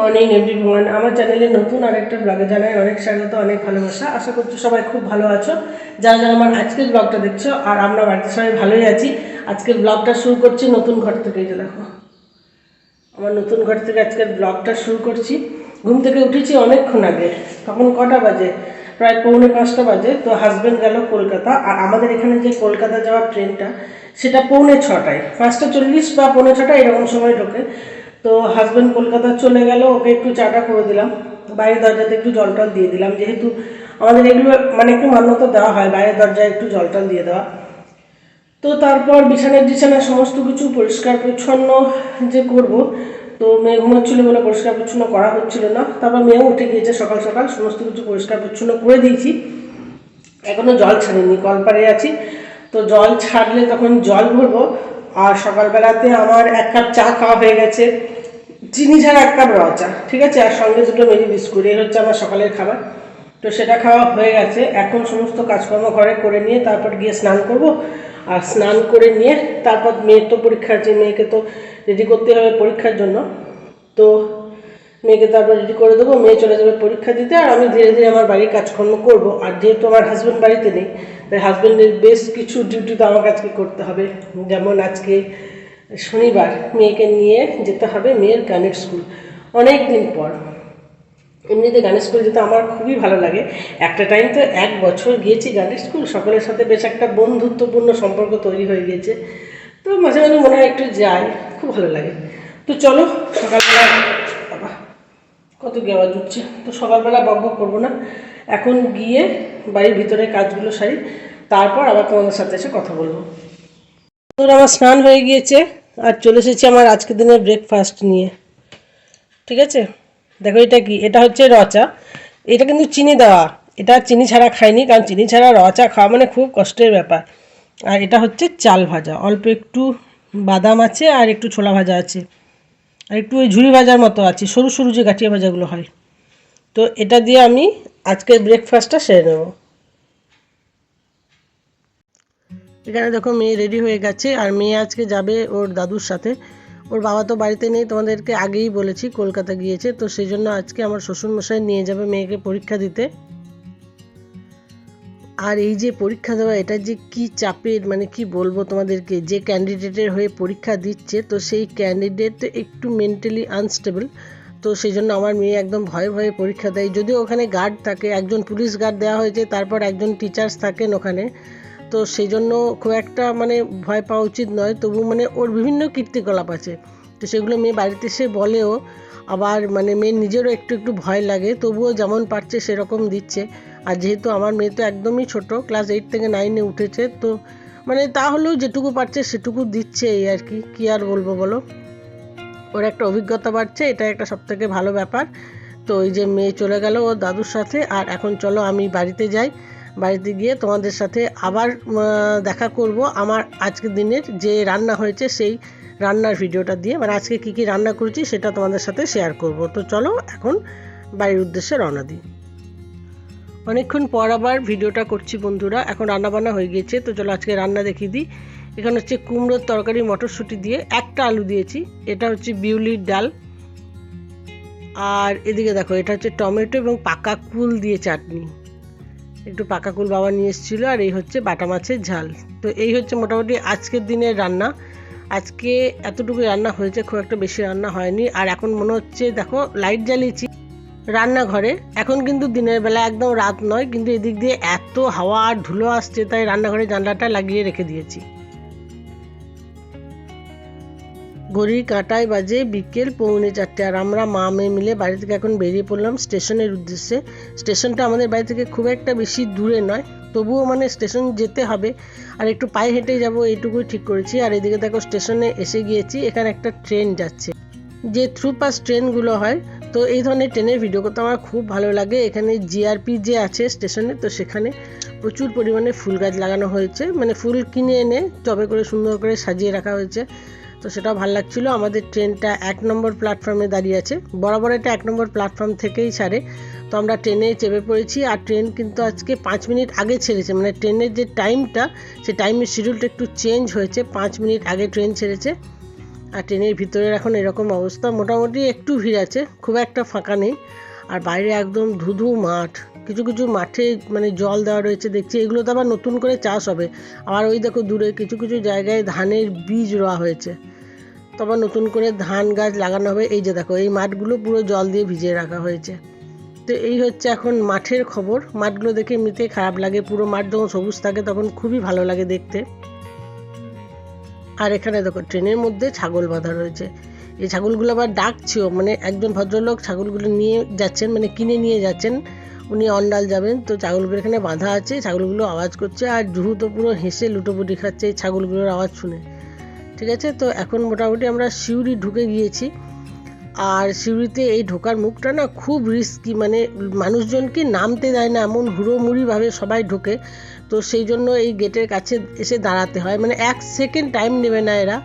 Morning everyone, আমার চ্যানেলে নতুন আরেকটা ব্লগে জানাই অনেক স্বাগত, অনেক ভালোবাসা। আশা করছি সবাই খুব ভালো আছো। যারা যারা আমার আজকের ব্লগটা দেখছো, আর আমরা বাড়িতে সবাই ভালোই আছি। আজকের ব্লগটা শুরু করছি নতুন ঘর থেকে। এই যে দেখো, আমার নতুন ঘর থেকে আজকের ব্লগটা শুরু করছি। ঘুম থেকে উঠেছি অনেকক্ষণ আগে, তখন কটা বাজে, প্রায় 4:45 বাজে। তো হাজব্যান্ড গেল কলকাতা, আর আমাদের এখানে যে কলকাতা যাওয়ার ট্রেনটা সেটা 5:45, 5:40 বা 5:45 এরকম সময় ঢোকে। তো হাজব্যান্ড কলকাতা চলে গেল, ওকে একটু চাটা করে দিলাম, বাইরের দরজাতে একটু জল টল দিয়ে দিলাম, যেহেতু আমাদের এগুলো মানে একটু মান্যতা দেওয়া হয় বাইরের দরজায় একটু জল টল দিয়ে দেওয়া। তো তারপর বিছানা সমস্ত কিছু পরিষ্কার পরিচ্ছন্ন যে করব, তো মেয়ে ঘুমাচ্ছিল বলে পরিষ্কার পরিচ্ছন্ন করা হচ্ছিল না। তারপর মেয়েও উঠে গিয়েছে সকাল সকাল, সমস্ত কিছু পরিষ্কার পরিচ্ছন্ন করে দিয়েছি। এখনও জল ছাড়িনি, কলপাড়ে আছি। তো জল ছাড়লে তখন জল ভরবো। আর সকালবেলাতে আমার 1 কাপ চা খাওয়া হয়ে গেছে, চিনি ছাড়া 1 কাপ রওয়া চা, ঠিক আছে, আর সঙ্গে 2টো মেরি বিস্কুট। এই হচ্ছে আমার সকালের খাবার। তো সেটা খাওয়া হয়ে গেছে। এখন সমস্ত কাজকর্ম ঘরে করে নিয়ে তারপর গিয়ে স্নান করব। আর স্নান করে নিয়ে তারপর মেয়ের তো পরীক্ষা আছে, মেয়েকে তো রেডি করতে হবে পরীক্ষার জন্য। তো মেয়েকে তারপর রেডি করে দেবো, মেয়ে চলে যাবে পরীক্ষা দিতে, আর আমি ধীরে ধীরে আমার বাড়ির কাজকর্ম করব। আর যেহেতু আমার হাজব্যান্ড বাড়িতে নেই, তাই হাজব্যান্ডের বেশ কিছু ডিউটি তো আমাকে আজকে করতে হবে। যেমন আজকে শনিবার, মেয়েকে নিয়ে যেতে হবে মেয়ের গানের স্কুল। অনেক দিন পর এমনিতে গানের স্কুল যেতে আমার খুবই ভালো লাগে। একটা টাইম তো 1 বছর গিয়েছি গানের স্কুল, সকলের সাথে বেশ একটা বন্ধুত্বপূর্ণ সম্পর্ক তৈরি হয়ে গিয়েছে। তো মাঝে মাঝে মনে হয় একটু যাই, খুব ভালো লাগে। তো চলো, সকালবেলা বাবা কত কি আওয়াজ উঠছে, তো সকালবেলা বকবক করবো না, এখন গিয়ে বাড়ির ভিতরে কাজগুলো সারি, তারপর আবার তোমাদের সাথে এসে কথা বলবো। তো আমার স্নান হয়ে গিয়েছে, আর চলে এসেছি আমার আজকের দিনের ব্রেকফাস্ট নিয়ে, ঠিক আছে। দেখো এটা কি, এটা হচ্ছে রচা। এটা কিন্তু চিনি দেওয়া, এটা চিনি ছাড়া খাইনি, কারণ চিনি ছাড়া রচা খাওয়া মানে খুব কষ্টের ব্যাপার। আর এটা হচ্ছে চাল ভাজা, অল্প একটু বাদাম আছে, আর একটু ছোলা ভাজা আছে, আর একটু ওই ঝুরি ভাজার মতো আছে, সরু সরু যে গাঠিয়া ভাজাগুলো হয়। তো এটা দিয়ে আমি আজকের ব্রেকফাস্টটা সেরে নেব। এখানে দেখো মেয়ে রেডি হয়ে গেছে, আর মেয়ে আজকে যাবে ওর দাদুর সাথে। ওর বাবা তো বাড়িতে নেই, তোমাদেরকে আগেই বলেছি কলকাতা গিয়েছে। তো সেই জন্য আজকে আমার শ্বশুরমশাই নিয়ে যাবে মেয়েকে পরীক্ষা দিতে। আর এই যে পরীক্ষা দেওয়া, এটা যে কি চাপের, মানে কি বলবো তোমাদেরকে, যে ক্যান্ডিডেটের হয়ে পরীক্ষা দিচ্ছে, তো সেই ক্যান্ডিডেট একটু মেন্টালি আনস্টেবল। তো সেই জন্য আমার মেয়ে একদম ভয়ে ভয়ে পরীক্ষা দেয়। যদিও ওখানে গার্ড থাকে, একজন পুলিশ গার্ড দেওয়া হয়েছে, তারপর একজন টিচার্স থাকেন ওখানে। তো সেই জন্য খুব একটা মানে ভয় পাওয়া উচিত নয়, তবু মানে ওর বিভিন্ন কীর্তিকলাপ আছে। তো সেগুলো মেয়ে বাড়িতে এসে বলেও, আবার মানে মেয়ের নিজেরও একটু একটু ভয় লাগে, তবুও যেমন পারছে সেরকম দিচ্ছে। আর যেহেতু আমার মেয়ে তো একদমই ছোট, ক্লাস 8 থেকে 9-এ উঠেছে, তো মানে তাহলেও যেটুকু পারছে সেটুকু দিচ্ছে, এই আর কি, কী আর বলবো বলো। ওর একটা অভিজ্ঞতা বাড়ছে, এটা একটা সবথেকে ভালো ব্যাপার। তো ওই যে মেয়ে চলে গেল ওর দাদুর সাথে, আর এখন চলো আমি বাড়িতে যাই। বাড়িতে গিয়ে তোমাদের সাথে আবার দেখা করব আমার আজকের দিনের যে রান্না হয়েছে সেই রান্নার ভিডিওটা দিয়ে, মানে আজকে কী কী রান্না করেছি সেটা তোমাদের সাথে শেয়ার করব। তো চলো এখন বাড়ির উদ্দেশ্যে রওনা দিই। অনেকক্ষণ পর আবার ভিডিওটা করছি বন্ধুরা। এখন রান্নাবান্না হয়ে গিয়েছে, তো চলো আজকে রান্না দেখিয়ে দিই। এখানে হচ্ছে কুমড়োর তরকারি, মটরশুঁটি দিয়ে, একটা আলু দিয়েছি। এটা হচ্ছে বিউলির ডাল। আর এদিকে দেখো, এটা হচ্ছে টমেটো এবং পাকা কুল দিয়ে চাটনি, একটু পাকা কুল বাবা নিয়ে এসেছিলো। আর এই হচ্ছে বাটা মাছের ঝাল। তো এই হচ্ছে মোটামুটি আজকের দিনের রান্না। আজকে এতটুকু রান্না হয়েছে, খুব একটা বেশি রান্না হয়নি। আর এখন মনে হচ্ছে, দেখো লাইট জ্বালিয়েছি রান্নাঘরে, এখন কিন্তু দিনের বেলা, একদম রাত নয়, কিন্তু এদিক দিয়ে এত হাওয়া আর ধুলো আসছে, তাই রান্নাঘরে জানলাটা লাগিয়ে রেখে দিয়েছি। ঘড়ির কাঁটায় বাজে বিকেল 3:45, আর আমরা মা মেয়ে মিলে বাড়ি থেকে এখন বেরিয়ে পড়লাম স্টেশনের উদ্দেশ্যে। স্টেশনটা আমাদের বাড়ি থেকে খুব একটা বেশি দূরে নয়, তবুও মানে স্টেশন যেতে হবে, আর একটু পায়ে হেঁটে যাব এইটুকুই ঠিক করেছি। আর এদিকে দেখো স্টেশনে এসে গিয়েছি, এখানে একটা ট্রেন যাচ্ছে, যে থ্রুপাস ট্রেনগুলো হয়। তো এই ধরনের ট্রেনের ভিডিও করতে আমার খুব ভালো লাগে। এখানে জিআরপি যে আছে স্টেশনে, তো সেখানে প্রচুর পরিমাণে ফুল গাছ লাগানো হয়েছে, মানে ফুল কিনে এনে টবে করে সুন্দর করে সাজিয়ে রাখা হয়েছে। তো সেটাও ভালো লাগছিলো। আমাদের ট্রেনটা 1 নম্বর প্ল্যাটফর্মে দাঁড়িয়ে আছে, বরাবর এটা 1 নম্বর প্ল্যাটফর্ম থেকেই ছাড়ে। তো আমরা ট্রেনে চেপে পড়েছি, আর ট্রেন কিন্তু আজকে 5 মিনিট আগে ছেড়েছে, মানে ট্রেনের যে টাইমটা, সেই টাইমের শিডিউলটা একটু চেঞ্জ হয়েছে, 5 মিনিট আগে ট্রেন ছেড়েছে। আর ট্রেনের ভিতরের এখন এরকম অবস্থা, মোটামুটি একটু ভিড় আছে, খুব একটা ফাঁকা নেই। আর বাইরে একদম ধুধু মাঠ, কিছু কিছু মাঠে মানে জল দেওয়া রয়েছে দেখছি, এগুলো তো আবার নতুন করে চাষ হবে। আর ওই দেখো দূরে কিছু কিছু জায়গায় ধানের বীজ রোয়া হয়েছে, তো আবার নতুন করে ধান গাছ লাগানো হবে। এই যে দেখো এই মাঠগুলো পুরো জল দিয়ে ভিজিয়ে রাখা হয়েছে। তো এই হচ্ছে এখন মাঠের খবর। মাঠগুলো দেখে এমনিতেই খারাপ লাগে, পুরো মাঠ যখন সবুজ থাকে তখন খুবই ভালো লাগে দেখতে। আর এখানে দেখো ট্রেনের মধ্যে ছাগল বাঁধা রয়েছে, এই ছাগলগুলো আবার ডাকছেও, মানে একজন ভদ্রলোক ছাগলগুলো নিয়ে যাচ্ছেন, মানে কিনে নিয়ে যাচ্ছেন, উনি অন্ডাল যাবেন, তো ছাগলগুলো এখানে বাঁধা আছে, ছাগলগুলো আওয়াজ করছে। আর জুহু তো পুরো হেসে লুটোপুটি খাচ্ছে এই ছাগলগুলোর আওয়াজ শুনে। ঠিক আছে, তো এখন মোটামুটি আমরা সিউড়ি ঢুকে গিয়েছি। আর সিউড়িতে এই ঢোকার মুখটা না খুব রিস্কি, মানে মানুষজনকে নামতে দেয় না, এমন হুড়োমুড়িভাবে সবাই ঢোকে। তো সেই জন্য এই গেটের কাছে এসে দাঁড়াতে হয়, মানে 1 সেকেন্ড টাইম নেবে না এরা,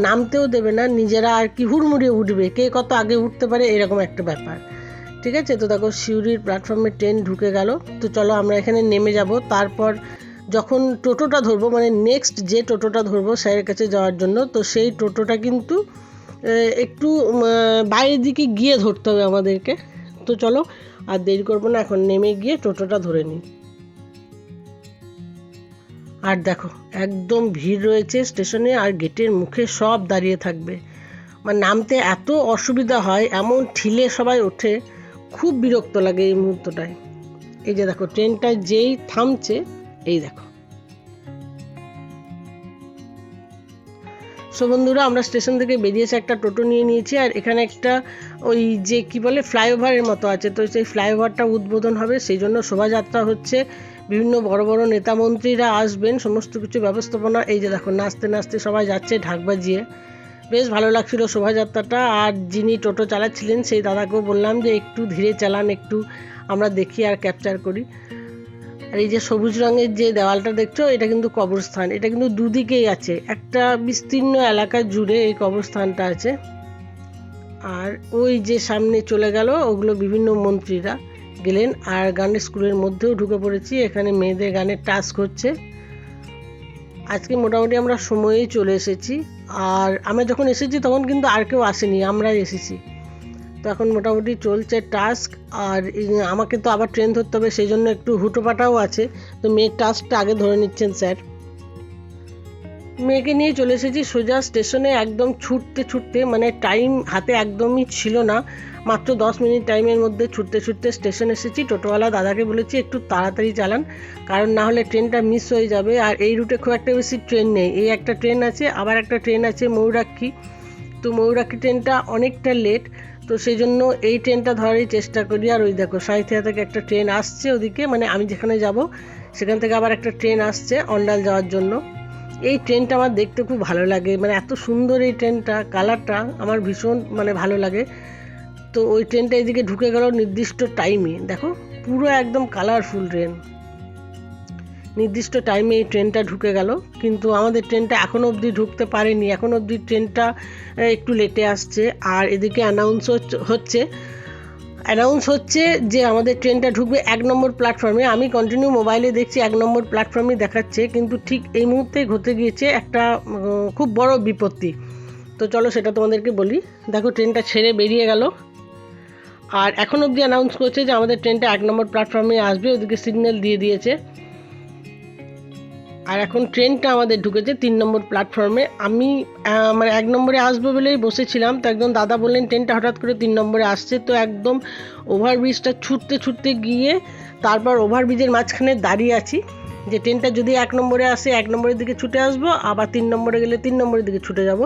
নামতেও দেবে না, নিজেরা আর কি হুড়মুড়িয়ে উঠবে, কে কত আগে উঠতে পারে এরকম একটা ব্যাপার। ঠিক আছে, তো দেখো সিউড়ির প্ল্যাটফর্মে ট্রেন ঢুকে গেল। তো চলো আমরা এখানে নেমে যাব, তারপর যখন টোটোটা ধরবো, মানে নেক্সট যে টোটোটা ধরবো স্যারের কাছে যাওয়ার জন্য, তো সেই টোটোটা কিন্তু একটু বাইরের দিকে গিয়ে ধরতে হবে আমাদেরকে। তো চলো আর দেরি করবো না, এখন নেমে গিয়ে টোটোটা ধরে নিই। আর দেখো একদম ভিড় রয়েছে স্টেশনে, আর গেটের মুখে সব দাঁড়িয়ে থাকবে, মানে নামতে এত অসুবিধা হয়, এমন ঠিলে সবাই ওঠে, খুব বিরক্ত লাগে এই মুহূর্তটায়। এই যে দেখো ট্রেনটা যেই থামছে, এই দেখো। সো বন্ধুরা, আমরা স্টেশন থেকে বেরিয়েছে একটা টোটো নিয়ে নিয়েছি, আর এখানে একটা ওই যে কি বলে ফ্লাইওভারের মতো আছে, তো সেই ফ্লাইওভারটা উদ্বোধন হবে, সেই জন্য শোভাযাত্রা হচ্ছে, বিভিন্ন বড় বড় নেতা মন্ত্রীরা আসবেন, সমস্ত কিছু ব্যবস্থাপনা। এই যে দেখো নাচতে নাচতে সবাই যাচ্ছে ঢাক বাজিয়ে, বেশ ভালো লাগছিল শোভাযাত্রাটা। আর যিনি টোটো চালাচ্ছিলেন সেই দাদাকেও বললাম যে একটু ধীরে চালান, একটু আমরা দেখি আর ক্যাপচার করি। আর এই যে সবুজ রঙের যে দেওয়ালটা দেখছো, এটা কিন্তু কবরস্থান, এটা কিন্তু দুদিকেই আছে, একটা বিস্তীর্ণ এলাকা জুড়ে এই কবরস্থানটা আছে। আর ওই যে সামনে চলে গেল, ওগুলো বিভিন্ন মন্ত্রীরা গেলেন। আর গানের স্কুলের মধ্যেও ঢুকে পড়েছি, এখানে মেয়েদের গানের টাস্ক হচ্ছে। আজকে মোটামুটি আমরা সময়েই চলে এসেছি, আর আমরা যখন এসেছি তখন কিন্তু আর কেউ আসেনি, আমরাই এসেছি। তো এখন মোটামুটি চলছে টাস্ক। আর আমাকে তো আবার ট্রেন ধরতে হবে, সেই জন্য একটু হুটোপাটাও আছে, তো মেয়ের টাস্কটা আগে ধরে নিচ্ছেন স্যার। মেয়েকে নিয়ে চলে এসেছি সোজা স্টেশনে, একদম ছুটতে ছুটতে, মানে টাইম হাতে একদমই ছিল না, মাত্র 10 মিনিট টাইমের মধ্যে ছুটতে ছুটতে স্টেশন এসেছি। টোটোওয়ালা দাদাকে বলেছি একটু তাড়াতাড়ি চালান, কারণ না হলে ট্রেনটা মিস হয়ে যাবে। আর এই রুটে খুব একটা বেশি ট্রেন নেই, এই একটা ট্রেন আছে, আবার একটা ট্রেন আছে ময়ূরাক্ষী, তো ময়ূরাক্ষী ট্রেনটা অনেকটা লেট, তো সেই জন্য এই ট্রেনটা ধরারই চেষ্টা করি। আর ওই দেখো সাঁইথিয়া থেকে একটা ট্রেন আসছে ওদিকে, মানে আমি যেখানে যাব সেখান থেকে আবার একটা ট্রেন আসছে অন্ডাল যাওয়ার জন্য। এই ট্রেনটা আমার দেখতে খুব ভালো লাগে, মানে এত সুন্দর এই ট্রেনটা, কালারটা আমার ভীষণ মানে ভালো লাগে। তো ওই ট্রেনটা এদিকে ঢুকে গেল নির্দিষ্ট টাইমে, দেখো পুরো একদম কালারফুল ট্রেন, নির্দিষ্ট টাইমে এই ট্রেনটা ঢুকে গেল। কিন্তু আমাদের ট্রেনটা এখনও অবধি ঢুকতে পারেনি, এখনও অবধি ট্রেনটা একটু লেটে আসছে। আর এদিকে অ্যানাউন্স হচ্ছে যে আমাদের ট্রেনটা ঢুকবে 1 নম্বর প্ল্যাটফর্মে। আমি কন্টিনিউ মোবাইলে দেখছি 1 নম্বর প্ল্যাটফর্মে দেখাচ্ছে, কিন্তু ঠিক এই মুহূর্তে ঘটে গিয়েছে একটা খুব বড় বিপত্তি। তো চলো সেটা তোমাদেরকে বলি। দেখো ট্রেনটা ছেড়ে বেরিয়ে গেল, আর এখন অবধি অ্যানাউন্স করছে যে আমাদের ট্রেনটা 1 নম্বর প্ল্যাটফর্মে আসবে, ওদিকে সিগন্যাল দিয়ে দিয়েছে। আর এখন ট্রেনটা আমাদের ঢুকেছে 3 নম্বর প্ল্যাটফর্মে। আমি মানে 1 নম্বরে আসবো বলেই বসেছিলাম, তো একজন দাদা বললেন ট্রেনটা হঠাৎ করে 3 নম্বরে আসছে, তো একদম ওভারব্রিজটা ছুটতে ছুটতে গিয়ে তারপর ওভারব্রিজের মাঝখানে দাঁড়িয়ে আছি, যে ট্রেনটা যদি 1 নম্বরে আসে 1 নম্বরের দিকে ছুটে আসবো, আবার 3 নম্বরে গেলে 3 নম্বরের দিকে ছুটে যাব।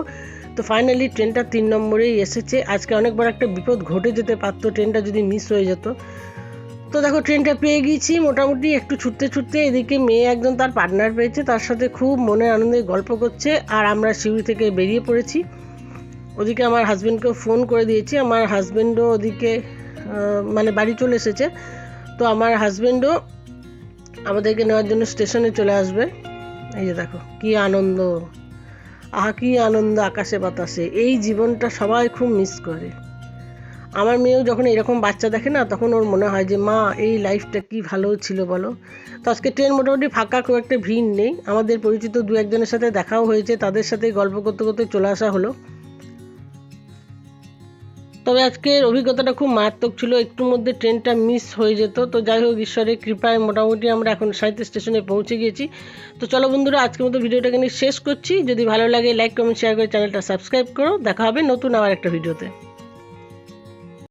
তো ফাইনালি ট্রেনটা 3 নম্বরেই এসেছে। আজকে অনেক বড় একটা বিপদ ঘটে যেতে পারতো, ট্রেনটা যদি মিস হয়ে যেত। তো দেখো ট্রেনটা পেয়ে গিয়েছি, মোটামুটি একটু ছুটতে ছুটতে এদিকে মেয়ে একজন তার পার্টনার পেয়েছে, তার সাথে খুব মনের আনন্দে গল্প করছে। আর আমরা সিউড়ি থেকে বেরিয়ে পড়েছি। ওদিকে আমার হাজব্যান্ডকেও ফোন করে দিয়েছি, আমার হাজব্যান্ডও ওদিকে মানে বাড়ি চলে এসেছে, তো আমার হাজব্যান্ডও আমাদেরকে নেওয়ার জন্য স্টেশনে চলে আসবে। এই যে দেখো কি আনন্দ, আহা কি আনন্দ আকাশে বাতাসে, এই জীবনটা সবাই খুব মিস করে। আমার মেয়েও যখন এরকম বাচ্চা দেখে না, তখন ওর মনে হয় যে মা এই লাইফটা কি ভালো ছিল বলো। তো আজকে ট্রেন মোটামুটি ফাঁকা, খুব একটা ভিড় নেই, আমাদের পরিচিত 2-1 জনের সাথে দেখাও হয়েছে, তাদের সাথে গল্প করতে করতে চলে আসা হলো। তবে আজকের অভিজ্ঞতাটা খুব মারাত্মক ছিল, একটুর মধ্যে ট্রেনটা মিস হয়ে যেত। তো যাই হোক, ঈশ্বরের কৃপায় মোটামুটি আমরা এখন সাহিত্য স্টেশনে পৌঁছে গিয়েছি। তো চলো বন্ধুরা, আজকের মতো ভিডিওটাকে নিয়ে শেষ করছি। যদি ভালো লাগে লাইক কমেন্ট শেয়ার করে চ্যানেলটা সাবস্ক্রাইব করো। দেখা হবে নতুন আবার একটা ভিডিওতে।